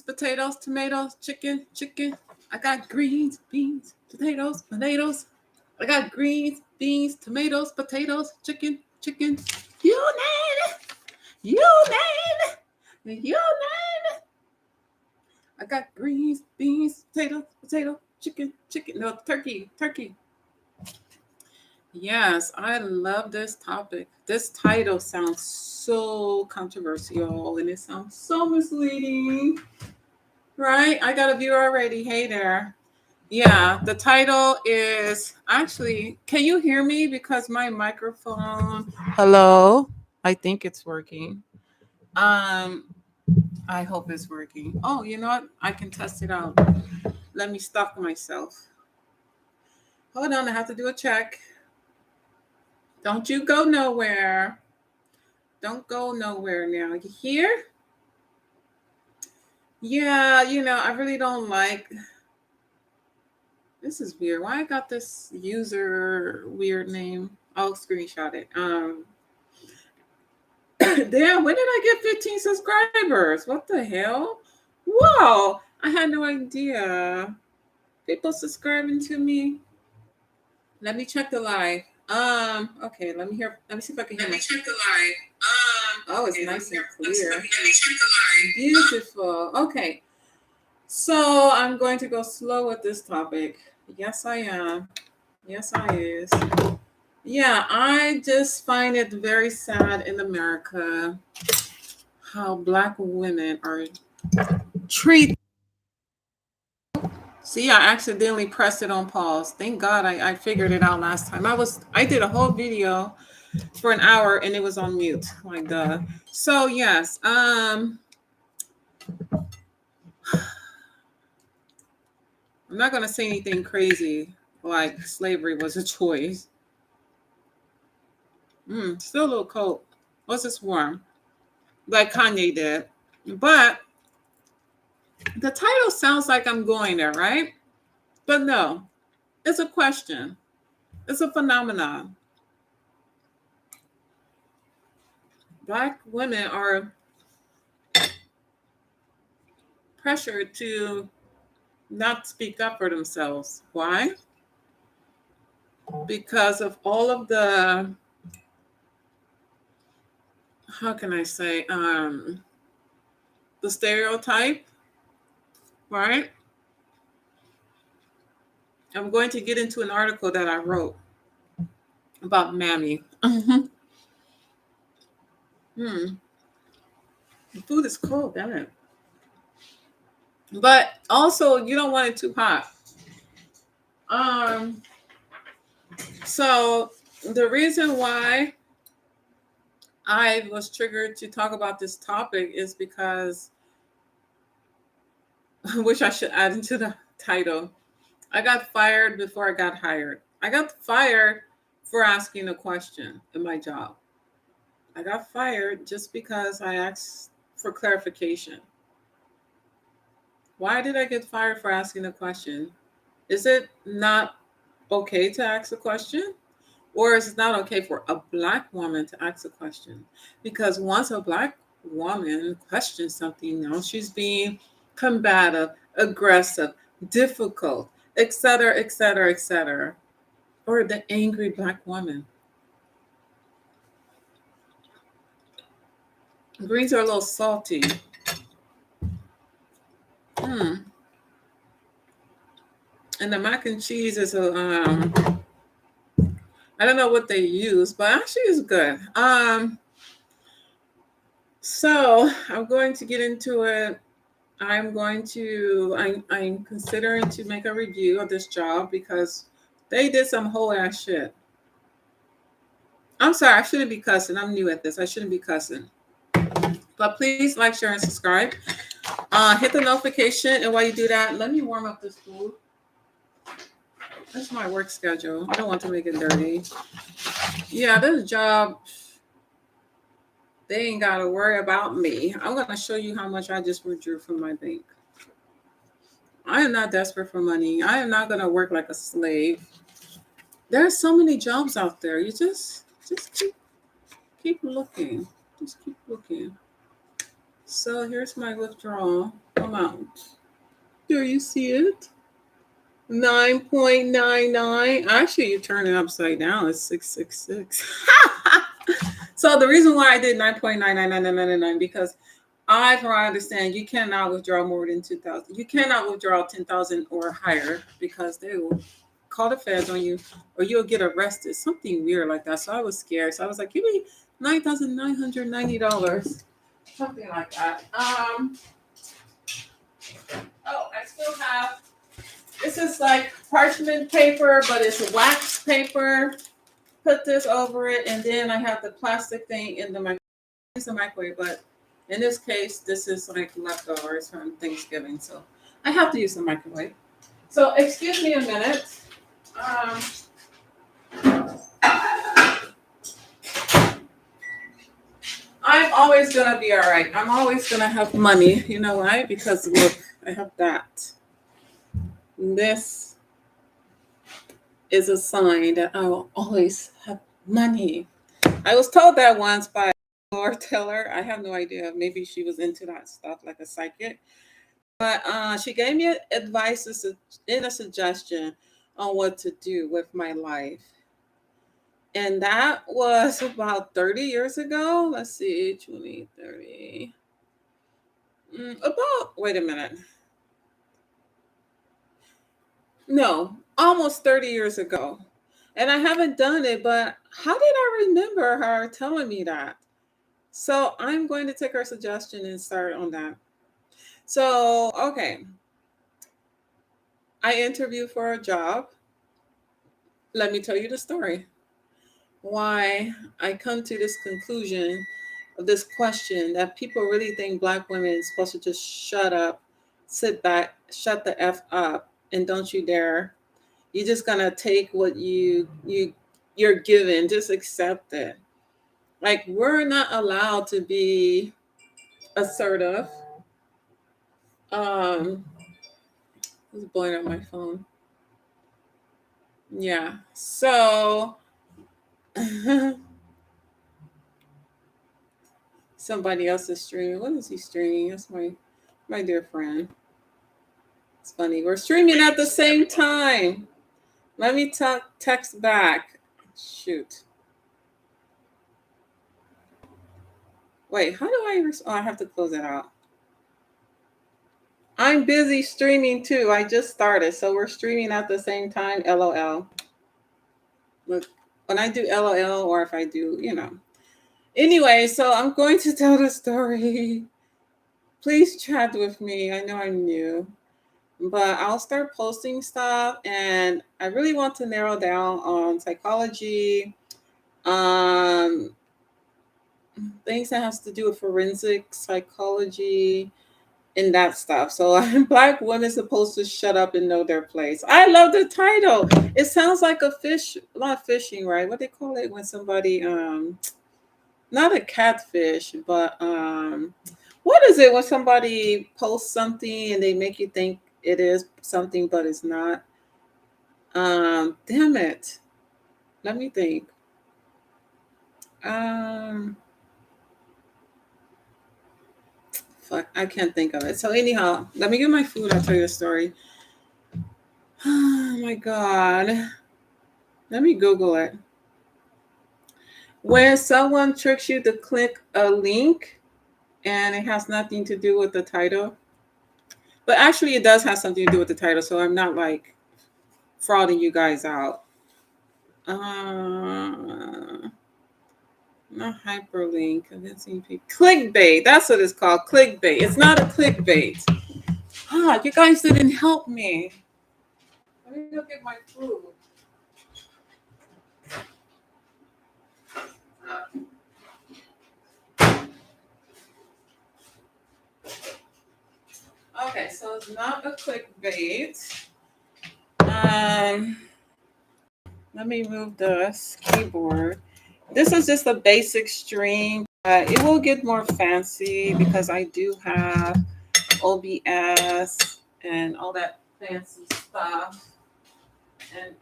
potatoes, tomatoes, chicken, chicken. I got greens, beans, potatoes, potatoes. I got greens, beans, tomatoes, potatoes, chicken, chicken. You name it. You name it. You name it. I got greens, beans, potato, potato, chicken, chicken. No, turkey, turkey. Yes, I love this topic. This title sounds so controversial and it sounds so misleading, right? I got a viewer already. Hey there. Yeah, the title is actually, can you hear me? Because my microphone, hello, I think it's working. Um, I hope it's working. Oh, you know what? I can test it out. Let me stop myself. Hold on, I have to do a check. Don't you go nowhere. Don't go nowhere now. You hear? Yeah, I really don't like. This is weird. Why I got this user weird name? I'll screenshot it. Damn, when did I get 15 subscribers? What the hell? Whoa, I had no idea. People subscribing to me. Let me check the live. Okay, let me hear. Let me see if I can hear. Let me check the live. Oh, it's nice and clear. Let me check the live. Beautiful. Okay, so I'm going to go slow with this topic. Yes, I am. Yes, I is. Yeah, I just find it very sad in America how Black women are treated. See, I accidentally pressed it on pause. Thank God I figured it out last time. I did a whole video for an hour and it was on mute. Like duh. So yes, I'm not gonna say anything crazy like slavery was a choice. Still a little cold. What's this warm? Like Kanye did. But the title sounds like I'm going there, right? But no, it's a question. It's a phenomenon. Black women are pressured to not speak up for themselves. Why? Because of all of the, how can I say, the stereotype, right? I'm going to get into an article that I wrote about Mammy. The food is cold, damn it. But also, you don't want it too hot. So the reason why I was triggered to talk about this topic is because, which I should add into the title, I got fired before I got hired. I got fired for asking a question in my job. I got fired just because I asked for clarification. Why did I get fired for asking a question? Is it not okay to ask a question? Or is it not okay for a Black woman to ask a question? Because once a Black woman questions something, now she's being combative, aggressive, difficult, etc., etc., etc. Or the angry Black woman. Greens are a little salty. And the mac and cheese is I don't know what they use, but actually it's good. So I'm going to get into it. I'm considering to make a review of this job because they did some whole ass shit. I'm sorry, I shouldn't be cussing. I'm new at this. I shouldn't be cussing. But please like, share, and subscribe. Hit the notification, and while you do that, let me warm up this food. That's my work schedule. I don't want to make it dirty. Yeah, this job, they ain't got to worry about me. I'm going to show you how much I just withdrew from my bank. I am not desperate for money. I am not going to work like a slave. There are so many jobs out there. You just keep looking. Just keep looking. So here's my withdrawal. amount. Do you see it? 9.99. Actually, you turn it upside down. It's 666. So the reason why I did 9.99999 because from what I understand, you cannot withdraw more than 2,000. You cannot withdraw 10,000 or higher because they will call the feds on you or you'll get arrested. Something weird like that. So I was scared. So I was like, give me $9,990. Something like that. I still have, this is like parchment paper, but it's wax paper. Put this over it, and then I have the plastic thing in the microwave. It's a microwave, but in this case, this is like leftovers from Thanksgiving, so I have to use the microwave. So excuse me a minute. I'm always gonna be all right. I'm always gonna have money. You know why? Because look, I have that. This is a sign that I will always have money. I was told that once by Lord Teller. I have no idea. Maybe she was into that stuff like a psychic. But she gave me advice and a suggestion on what to do with my life. And that was about 30 years ago. Let's see, 20, 30. Wait a minute. No, almost 30 years ago. And I haven't done it, but how did I remember her telling me that? So I'm going to take her suggestion and start on that. So, okay. I interviewed for a job. Let me tell you the story. Why I come to this conclusion of this question that people really think Black women is supposed to just shut up, sit back, shut the F up, and don't you dare. You're just gonna take what you're given, just accept it. Like we're not allowed to be assertive. Who's blowing up my phone? Yeah. So somebody else is streaming. What is he streaming? That's my dear friend. It's funny. We're streaming at the same time. Let me text back. Shoot. Wait, how do I? I have to close it out. I'm busy streaming too. I just started, so we're streaming at the same time. LOL. Look, when I do LOL, or if I do, Anyway, so I'm going to tell the story. Please chat with me. I know I'm new, but I'll start posting stuff, and I really want to narrow down on psychology, things that has to do with forensic psychology and that stuff. So Black women supposed to shut up and know their place. I love the title. It sounds like a not fishing, right? What they call it when somebody not a catfish, but what is it when somebody posts something and they make you think it is something but it's not? Damn it. Let me think. Fuck, I can't think of it. So anyhow, let me get my food. I'll tell you the story. Oh my God. Let me Google it. When someone tricks you to click a link and it has nothing to do with the title, but actually it does have something to do with the title, so I'm not like frauding you guys out. Not hyperlink, convincing people. Clickbait, that's what it's called, clickbait. It's not a clickbait. You guys didn't help me. Let me go get my food. Okay, so it's not a clickbait. Let me move the keyboard. This is just a basic stream. It will get more fancy because I do have OBS and all that fancy stuff. And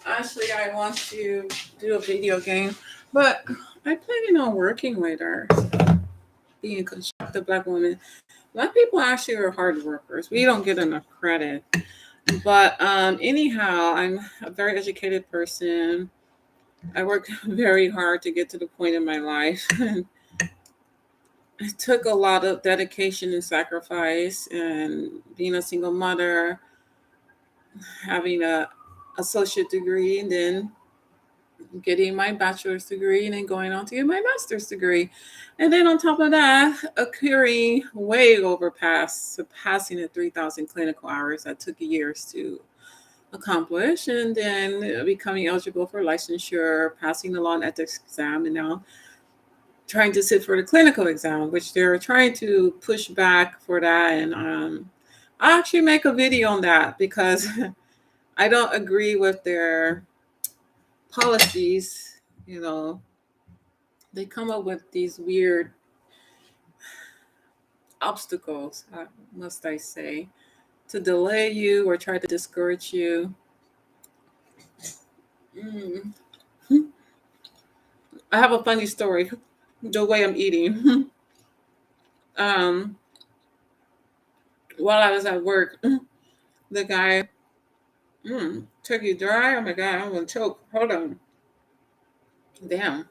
actually, I want to do a video game, but I plan on working later being constructive Black women. Black people actually are hard workers. We don't get enough credit. But anyhow, I'm a very educated person. I worked very hard to get to the point in my life. It took a lot of dedication and sacrifice, and being a single mother, having a associate degree, and then getting my bachelor's degree, and then going on to get my master's degree. And then on top of that, occurring way surpassing the 3,000 clinical hours that took years to accomplish, and then becoming eligible for licensure, passing the law and ethics exam, and now trying to sit for the clinical exam, which they're trying to push back for that. And I'll actually make a video on that because I don't agree with their policies. You know, they come up with these weird obstacles, must I say, to delay you or try to discourage you. I have a funny story. The way I'm eating. While I was at work, the guy, turkey dry. Oh my god, I'm gonna choke. Hold on. Damn.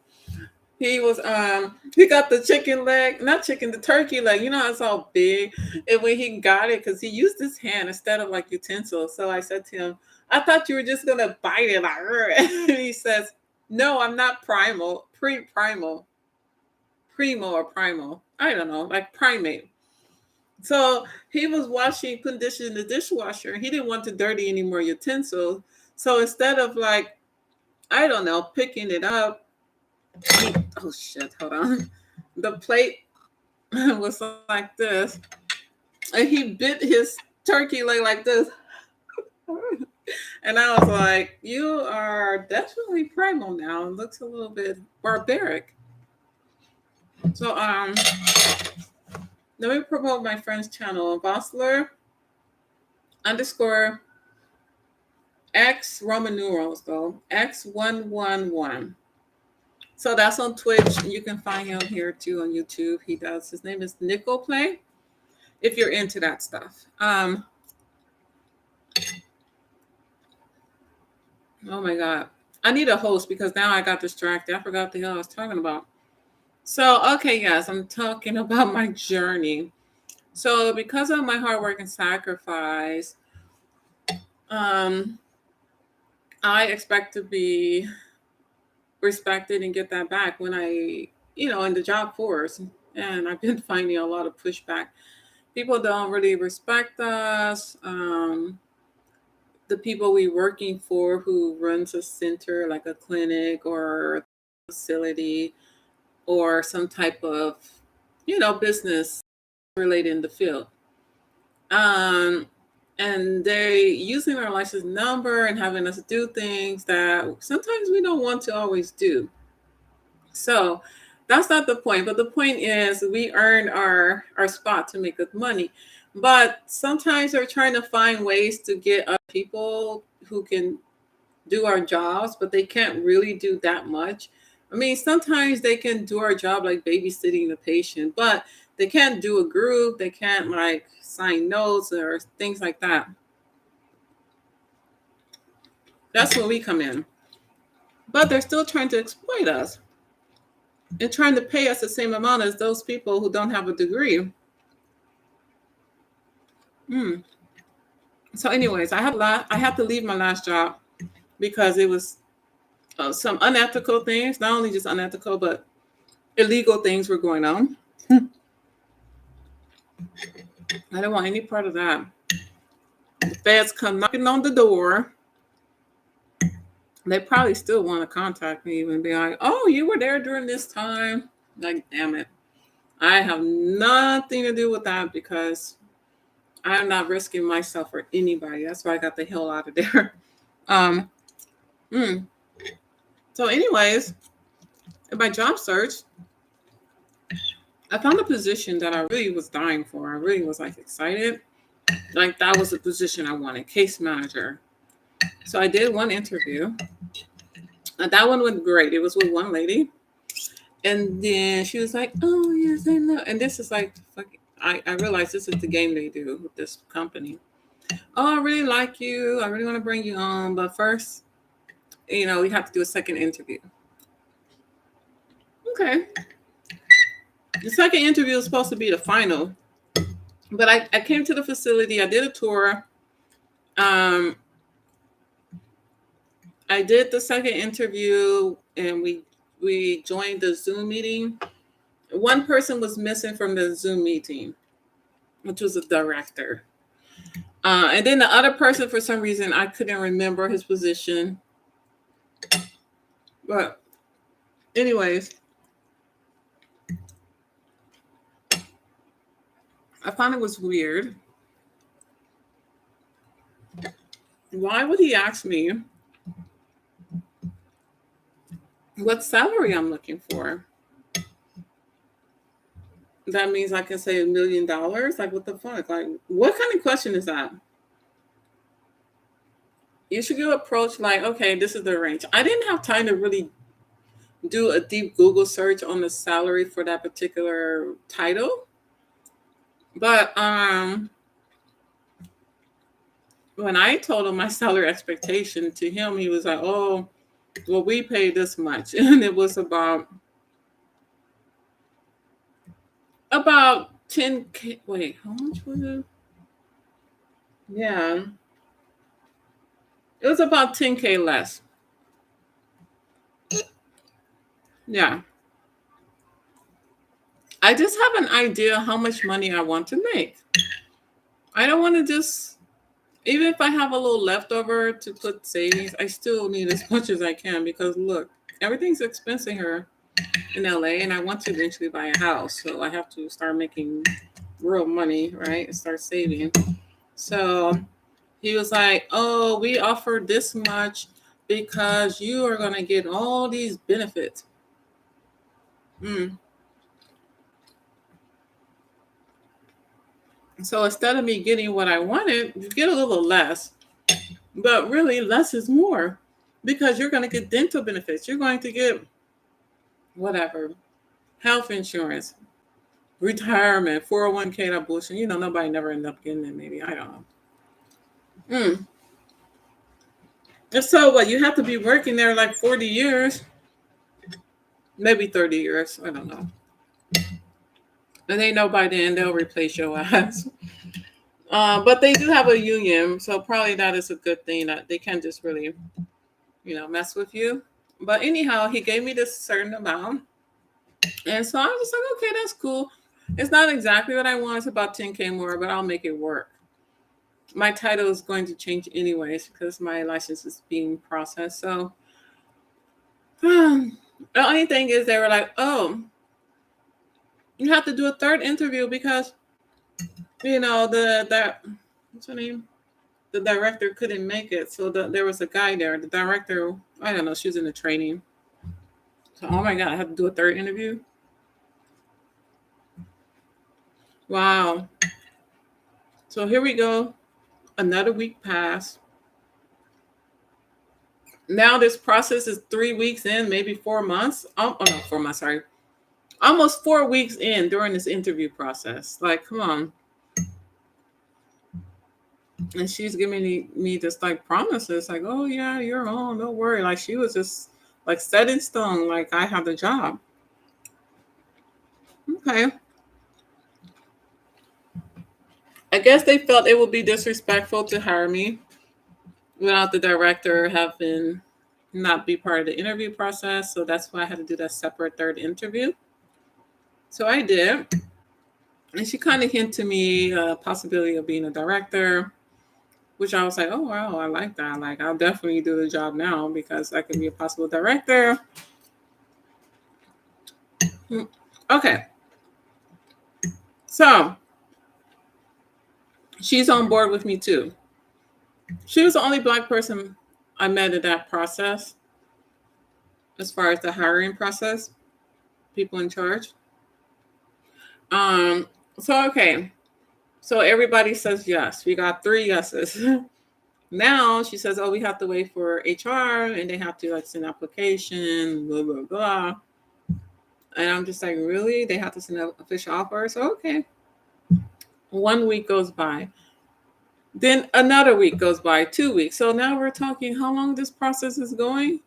He was he got the chicken leg, not chicken, the turkey leg. You know, it's all big. And when he got it, because he used his hand instead of like utensil. So I said to him, I thought you were just gonna bite it like and he says, no, I'm not primo or primal. I don't know, like primate. So he was putting dishes in the dishwasher. He didn't want to dirty any more utensils. So instead of like, I don't know, picking it up, oh shit, hold on. The plate was like this. And he bit his turkey leg like this. And I was like, you are definitely primal now. It looks a little bit barbaric. So let me promote my friend's channel, Vossler _ X Roman numerals though, X111. So that's on Twitch. You can find him here too on YouTube. His name is Nickel Play. If you're into that stuff. Oh my God. I need a host because now I got distracted. I forgot the hell I was talking about. So, okay, yes, I'm talking about my journey. So because of my hard work and sacrifice, I expect to be respected and get that back when I, in the job force. And I've been finding a lot of pushback. People don't really respect us. The people we're working for who runs a center, like a clinic or a facility or some type of, business related in the field. And they using our license number and having us do things that sometimes we don't want to always do. So that's not the point. But the point is we earn our spot to make good money. But sometimes they're trying to find ways to get other people who can do our jobs, but they can't really do that much. I mean, sometimes they can do our job like babysitting the patient, but they can't do a group. They can't like sign notes or things like that. That's where we come in. But they're still trying to exploit us and trying to pay us the same amount as those people who don't have a degree. So anyways, I had to leave my last job because it was some unethical things, not only just unethical, but illegal things were going on. I don't want any part of that. The feds come knocking on the door. They probably still want to contact me and be like, oh, you were there during this time. Like, damn it. I have nothing to do with that because I'm not risking myself for anybody. That's why I got the hell out of there. So anyways, in my job search, I found a position that I really was dying for. I really was like excited. Like that was the position I wanted, case manager. So I did one interview. And that one went great. It was with one lady. And then she was like, "Oh yes, I know." And this is like, I realized this is the game they do with this company. Oh, I really like you. I really want to bring you on, but first, we have to do a second interview. Okay. The second interview is supposed to be the final, but I came to the facility. I did a tour. Um, I did the second interview, and we joined the Zoom meeting. One person was missing from the Zoom meeting, which was a director. And then the other person, for some reason, I couldn't remember his position. But, anyways, I found it was weird. Why would he ask me what salary I'm looking for? That means I can say $1 million? Like, what the fuck? Like, what kind of question is that? You should go approach like, okay, this is the range. I didn't have time to really do a deep Google search on the salary for that particular title. But when I told him my salary expectation to him, he was like, "Oh, well, we pay this much," and it was about 10K. Wait, how much was it? Yeah, it was about 10K less. Yeah, I just have an idea how much money I want to make. I don't want to just, even if I have a little leftover to put savings, I still need as much as I can because look, everything's expensive here in LA, and I want to eventually buy a house, so I have to start making real money, right? And start saving. So he was like, "Oh, we offer this much because you are gonna get all these benefits." Mm. So instead of me getting what I wanted, you get a little less, but really less is more because you're going to get dental benefits. You're going to get whatever, health insurance, retirement, 401k, that bullshit. Nobody never end up getting it. Maybe I don't know. Mm. And so what? You have to be working there like 40 years, maybe 30 years. I don't know. And they know by then they'll replace your ass. But they do have a union, so probably that is a good thing that they can't just really, mess with you. But anyhow, he gave me this certain amount, and so I was just like, okay, that's cool. It's not exactly what I want. It's about 10K more, but I'll make it work. My title is going to change anyways because my license is being processed. So the only thing is they were like, oh, you have to do a third interview because the what's her name? The director couldn't make it. So there was a guy there. The director, I don't know, she was in the training. So, oh my God, I had to do a third interview. Wow. So here we go. Another week passed. Now this process is 3 weeks in, maybe 4 months. Oh no, 4 months, sorry. Almost 4 weeks in during this interview process. Like, come on. And she's giving me just like promises, like, oh yeah, you're on, don't worry. Like she was just like set in stone, like I have the job. Okay. I guess they felt it would be disrespectful to hire me without the director having not be part of the interview process. So that's why I had to do that separate third interview. So I did. And she kind of hinted to me a possibility of being a director, which I was like, oh, wow, I like that. Like, I'll definitely do the job now because I could be a possible director. Okay. So she's on board with me too. She was the only Black person I met in that process as far as the hiring process, people in charge. Um, so okay. So everybody says yes. We got 3 yeses. Now she says, oh, we have to wait for HR and they have to like send application, blah, blah, blah. And I'm just like, really? They have to send an official offer? So, okay. 1 week goes by. Then another week goes by, 2 weeks. So now we're talking how long this process is going?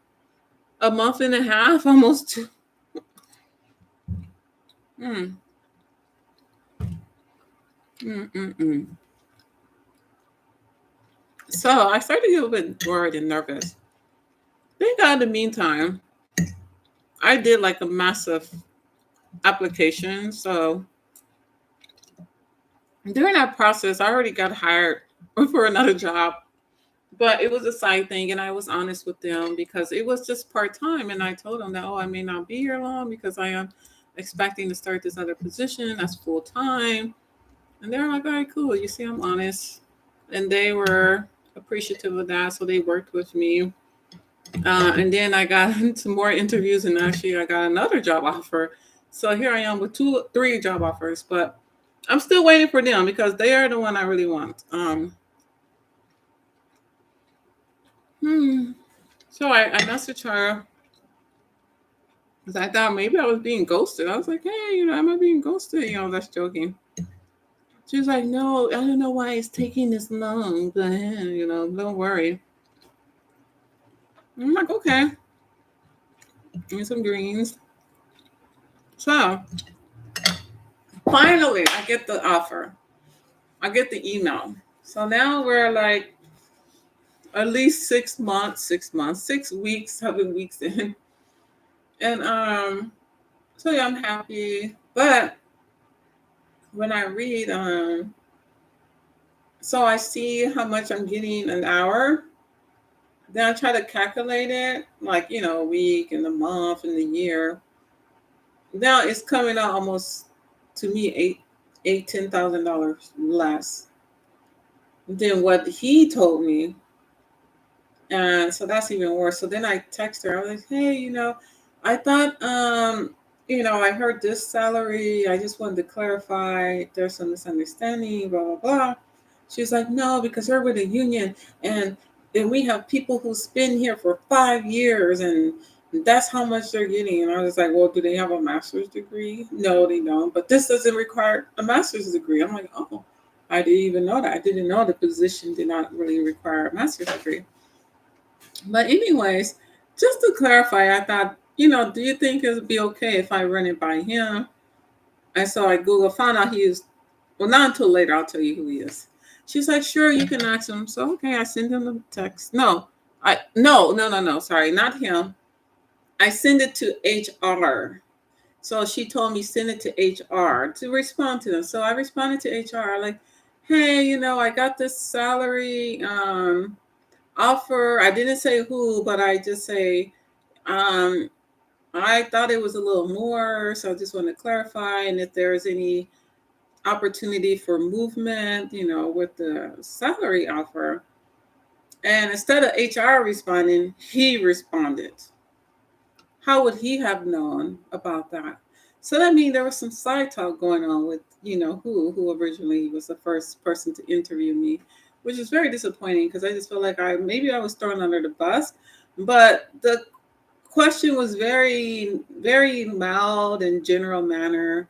A month and a half, almost two. Mm, mm. So I started to get a little bit worried and nervous. Thank God in the meantime, I did like a massive application. So during that process, I already got hired for another job, but it was a side thing. And I was honest with them because it was just part time. And I told them that, oh, I may not be here long because I am expecting to start this other position that's full time. And they're like, all right, cool. You see, I'm honest. And they were appreciative of that. So they worked with me. And then I got into more interviews, and actually, I got another job offer. So here I am with three job offers, but I'm still waiting for them because they are the one I really want. Hmm. So I messaged her because I thought maybe I was being ghosted. I was like, hey, am I being ghosted? That's joking. She was like, no, I don't know why it's taking this long, but don't worry. I'm like, okay. Give me some greens. So finally, I get the offer. I get the email. So now we're like at least 6 weeks, 7 weeks in. And so yeah, I'm happy. But when I read so I see how much I'm getting an hour. Then I try to calculate it, like, a week and a month and a year. Now it's coming out almost to me $10,000 less than what he told me. And so that's even worse. So then I text her. I was like, hey, I thought, I heard this salary. I just wanted to clarify. There's some misunderstanding, blah, blah, blah. She's like, no, because we're with a union and we have people who's been here for 5 years and that's how much they're getting. And I was like, well, do they have a master's degree? No, they don't. But this doesn't require a master's degree. I'm like, oh, I didn't even know that. I didn't know the position did not really require a master's degree. But anyways, just to clarify, I thought, do you think it would be okay if I run it by him? And so I Google found out he is, well, not until later, I'll tell you who he is. She's like, sure, you can ask him. So, okay, I send him the text. No, sorry, not him. I send it to HR. So she told me send it to HR to respond to them. So I responded to HR like, hey, I got this salary offer. I didn't say who, but I just say, I thought it was a little more. So I just want to clarify. And if there's any opportunity for movement, with the salary offer. And instead of HR responding, he responded. How would he have known about that? So that means there was some side talk going on with, who originally was the first person to interview me, which is very disappointing because I just felt like maybe I was thrown under the bus. But the question was very, very mild and general manner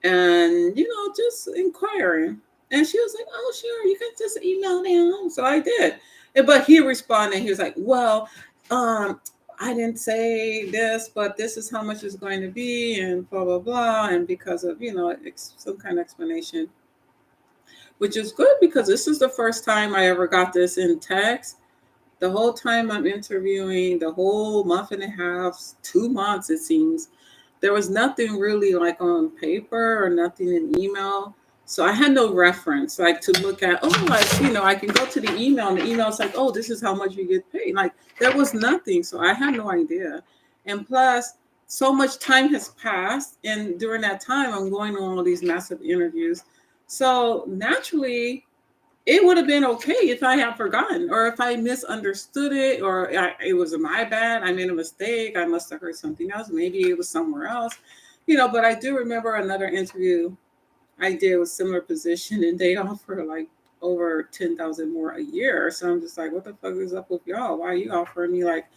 and, just inquiring. And she was like, oh, sure, you can just email them. So I did. But he responded, he was like, well, I didn't say this, but this is how much it's going to be, and blah, blah, blah. And because of, some kind of explanation, which is good because this is the first time I ever got this in text. The whole time I'm interviewing, the whole month and a half, 2 months, it seems, there was nothing really like on paper or nothing in email. So I had no reference like to look at, I can go to the email and the email's like, oh, this is how much you get paid. Like there was nothing. So I had no idea. And plus, so much time has passed. And during that time, I'm going on all these massive interviews. So naturally, it would have been okay if I had forgotten or if I misunderstood it or it was my bad. I made a mistake. I must have heard something else. Maybe it was somewhere else, but I do remember another interview I did with similar position and they offer like over 10,000 more a year. So I'm just like, what the fuck is up with y'all? Why are you offering me like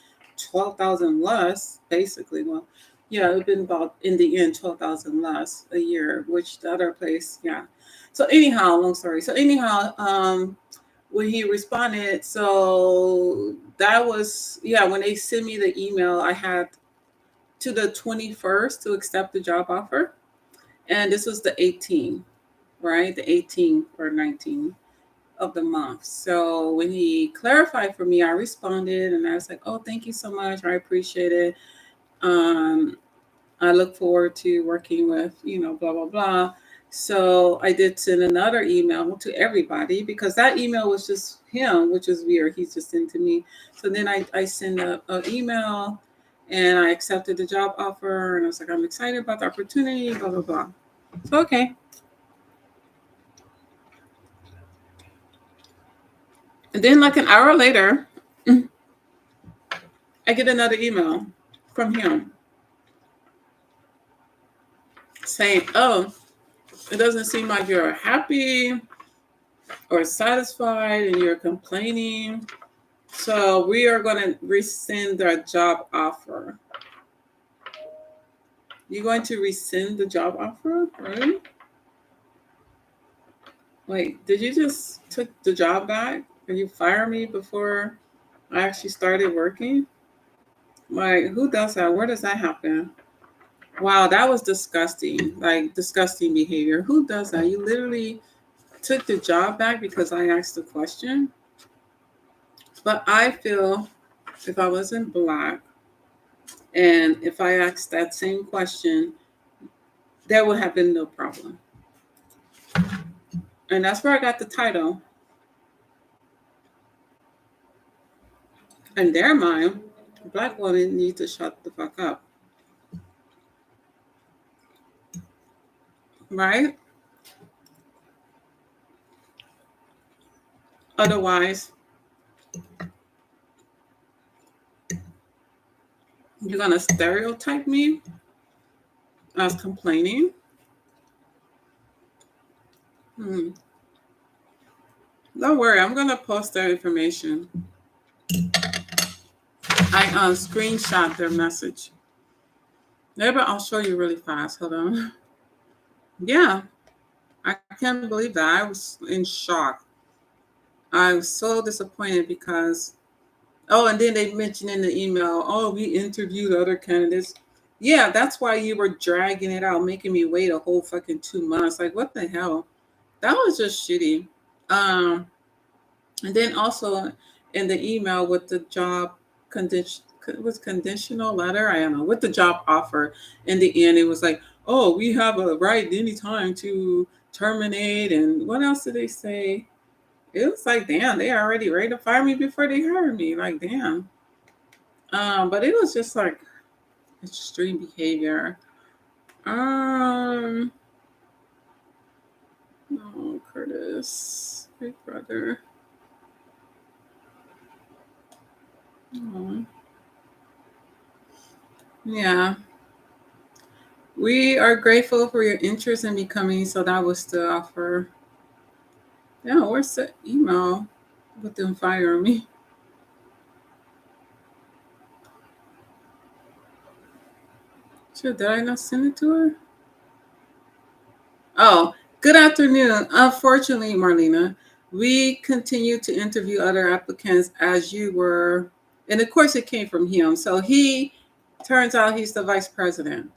12,000 less basically? Well, Yeah, it's been about in the end 12,000 less a year, which the other place, yeah. So anyhow, long story. So anyhow, when he responded, so that was yeah. When they sent me the email, I had to the 21st to accept the job offer, and this was the 18th, right? The 18th or 19th of the month. So when he clarified for me, I responded and I was like, "Oh, thank you so much. I appreciate it. Um, I look forward to working with, blah, blah, blah." So I did send another email to everybody because that email was just him, which is weird. He's just into me. So then I sent an email and I accepted the job offer and I was like, I'm excited about the opportunity, blah, blah, blah. So, okay. And then like an hour later, I get another email from him saying, "Oh, it doesn't seem like you're happy or satisfied and you're complaining. So we are going to rescind our job offer." You're going to rescind the job offer, right? Wait, did you just took the job back? Or you fire me before I actually started working? Like, who does that? Where does that happen? Wow, that was disgusting. Like, disgusting behavior. Who does that? You literally took the job back because I asked a question. But I feel if I wasn't Black and if I asked that same question, there would have been no problem. And that's where I got the title. In their mind, Black women need to shut the fuck up. Right? Otherwise, you're going to stereotype me as complaining. Don't worry, I'm going to post their information. I screenshot their message. Maybe I'll show you really fast. Hold on. Yeah, I can't believe that. I was in shock. I was so disappointed because, oh, and then they mentioned in the email, oh, we interviewed other candidates. Yeah, that's why you were dragging it out, making me wait a whole fucking 2 months. Like, what the hell? That was just shitty. And then also in the email with the job condition, it was conditional letter. I don't know, with the job offer. In the end, it was like, oh, we have a right anytime to terminate. And what else did they say? It was like, damn, they already ready to fire me before they hired me. Like, damn. But it was just like extreme behavior. Oh, Curtis, big brother. Oh. Yeah. We are grateful for your interest in becoming. So that was the offer. Yeah, where's the email with them firing me? Shit, did I not send it to her? Oh, good afternoon. Unfortunately, Marlena, we continue to interview other applicants as you were, and of course it came from him. So he turns out he's the vice president.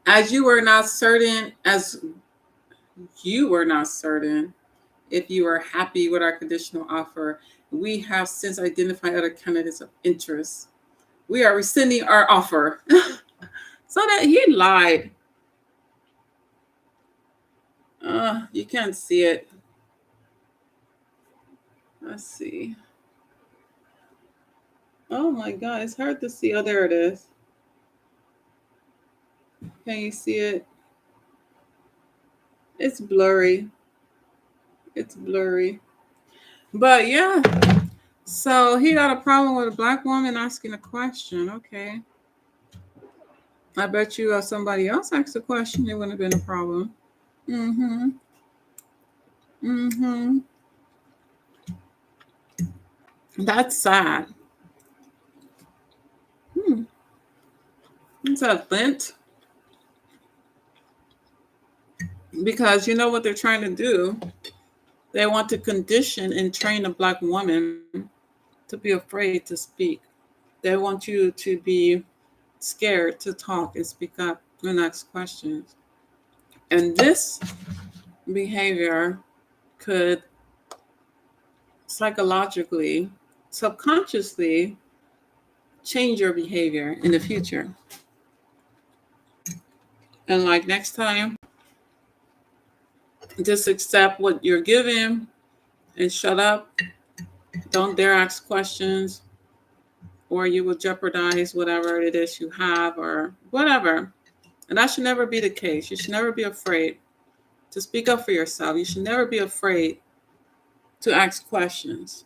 As you were not certain, if you are happy with our conditional offer, we have since identified other candidates of interest. We are rescinding our offer. So that he lied. You can't see it. Let's see. Oh my God, it's hard to see. Oh, there it is. Can you see it? It's blurry. It's blurry. But yeah, so he got a problem with a Black woman asking a question. Okay. I bet you if somebody else asked a question, it wouldn't have been a problem. Mm-hmm. Mm-hmm. That's sad. Hmm. It's a vent because you know what they're trying to do? They want to condition and train a Black woman to be afraid to speak. They want you to be scared to talk and speak up and ask questions. And this behavior could psychologically, subconsciously change your behavior in the future. And like next time, just accept what you're given and shut up. Don't dare ask questions, or you will jeopardize whatever it is you have or whatever. And that should never be the case. You should never be afraid to speak up for yourself. You should never be afraid to ask questions.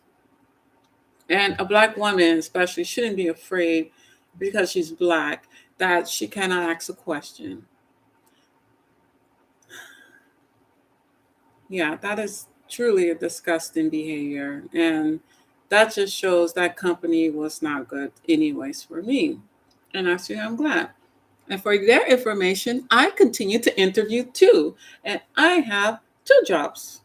And a Black woman, especially, shouldn't be afraid because she's Black that she cannot ask a question. Yeah, that is truly a disgusting behavior. And that just shows that company was not good, anyways, for me. And actually, I'm glad. And for their information, I continue to interview too. And I have 2 jobs.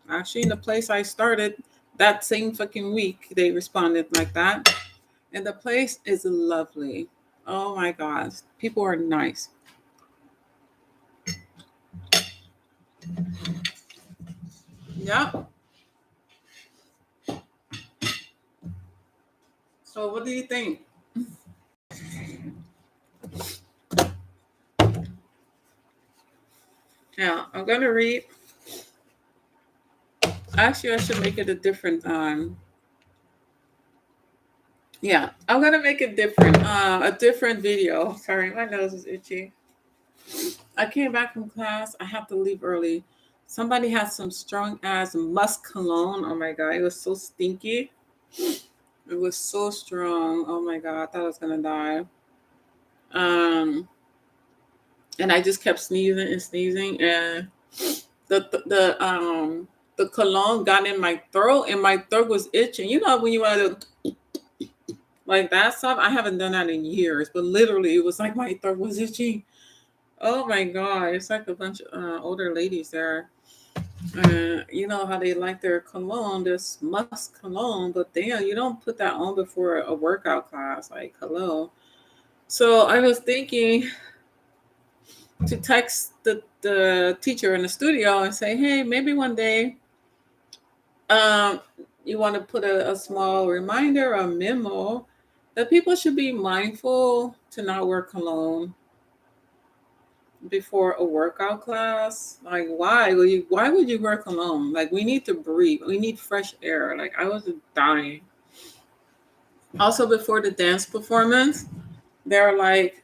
Actually, in the place I started that same fucking week, they responded like that. And the place is lovely. Oh my gosh. People are nice. Yeah. So what do you think? Yeah, I'm gonna read. Actually, I should make it a different yeah, I'm gonna make it different. A different video. Sorry, my nose is itchy. I came back from class. I have to leave early. Somebody had some strong ass musk cologne. Oh my god, it was so stinky. It was so strong. Oh my god, I thought I was gonna die. Um, and I just kept sneezing and sneezing, and the cologne got in my throat, and my throat was itching. You know when you want to like that stuff. I haven't done that in years, but literally, it was like my throat was itching. Oh my god, it's like a bunch of older ladies there. You know how they like their cologne, this musk cologne, but damn, you don't put that on before a workout class. Like, hello. So I was thinking to text the teacher in the studio and say, hey, maybe one day um, you want to put a small reminder, a memo that people should be mindful to not wear cologne before a workout class. Like, why would you wear cologne? Like, we need to breathe, we need fresh air. Like, I was dying. Also, before the dance performance, there are like,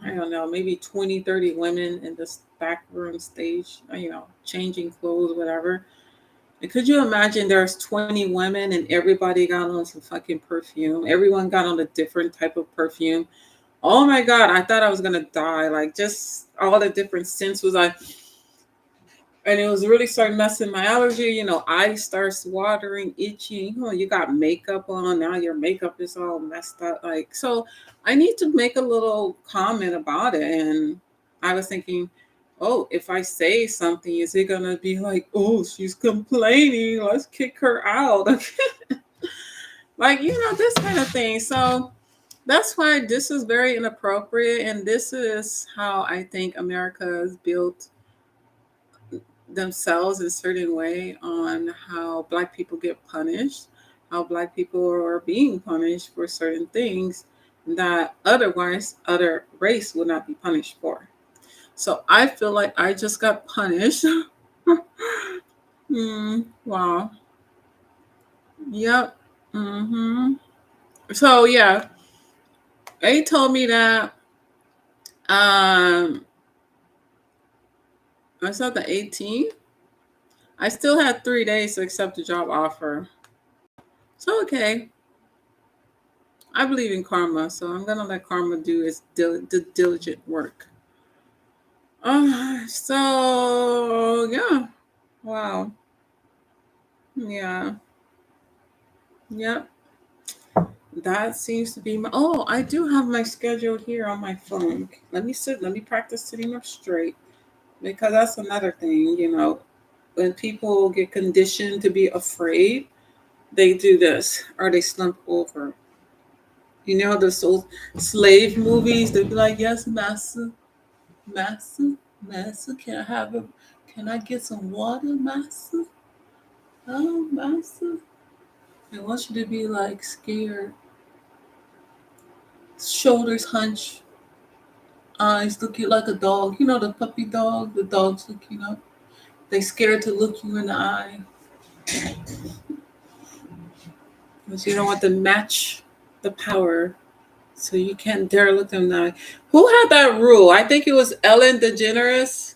I don't know, maybe 20, 30 women in this back room stage, changing clothes, whatever. And could you imagine there's 20 women and everybody got on some fucking perfume? Everyone got on a different type of perfume. Oh my God, I thought I was gonna die. Like, just all the different scents was like, and it was really starting messing my allergy. Eye starts watering, itching. You got makeup on. Now your makeup is all messed up. Like, so I need to make a little comment about it. And I was thinking, oh, if I say something, is it gonna be like, oh, she's complaining, let's kick her out? Like, this kind of thing. So that's why this is very inappropriate. And this is how I think America is built themselves in a certain way on how Black people get punished, how Black people are being punished for certain things that otherwise other race would not be punished for. So I feel like I just got punished. Wow. Yep. So yeah, they told me that I saw the 18th. I still had 3 days to accept the job offer. So okay. I believe in karma, so I'm gonna let karma do its diligent work. So yeah, wow, yeah, yep. That seems to be my. Oh, I do have my schedule here on my phone. Let me sit. Let me practice sitting up straight, because that's another thing. When people get conditioned to be afraid, they do this or they slump over. The old slave movies. They'd be like, "Yes, master, master, master. Can I get some water, master? Oh, master." I want you to be like scared, shoulders hunched, eyes looking like a dog. The puppy dog. The dog's looking up. They scared to look you in the eye because you don't want to match the power. So you can't dare look them in the eye. Who had that rule? I think it was Ellen DeGeneres.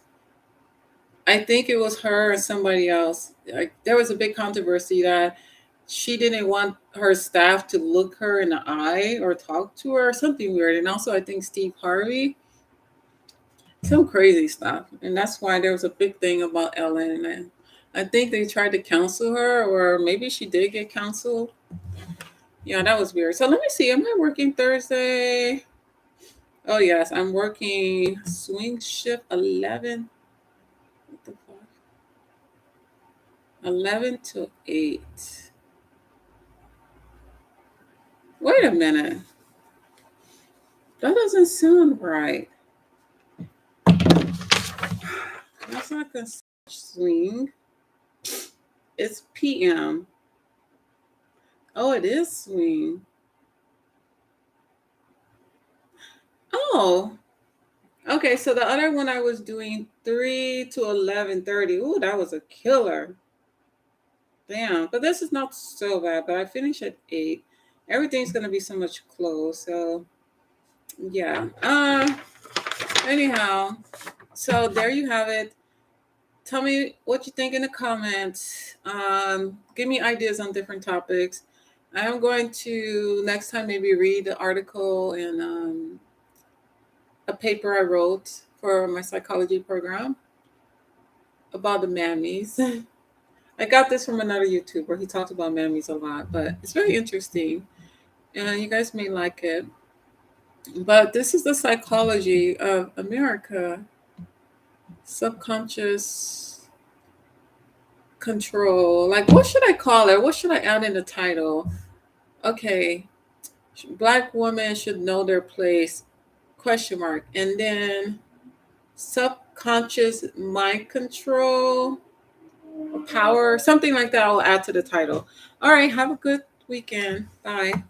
I think it was her or somebody else. Like, there was a big controversy that she didn't want her staff to look her in the eye or talk to her, or something weird. And also, I think Steve Harvey, some crazy stuff. And that's why there was a big thing about Ellen. And I think they tried to counsel her, or maybe she did get counseled. Yeah, that was weird. So let me see. Am I working Thursday? Oh, yes, I'm working swing shift 11. What the fuck? 11 to 8. Wait a minute. That doesn't sound right. That's not going to swing. It's PM. Oh, it is swing. Oh, okay. So the other one I was doing 3 to 11:30. Ooh, that was a killer. Damn. But this is not so bad. But I finish at 8. Everything's gonna be so much close. So yeah. Anyhow. So there you have it. Tell me what you think in the comments. Give me ideas on different topics. I am going to next time maybe read the article and a paper I wrote for my psychology program about the mammies. I got this from another YouTuber. He talked about mammies a lot, but it's very interesting, and you guys may like it. But this is the psychology of America, subconscious control. Like, what should I call it? What should I add in the title? Okay, Black women should know their place, question mark. And then subconscious mind control, power, something like that. I'll add to the title. All right, have a good weekend. Bye.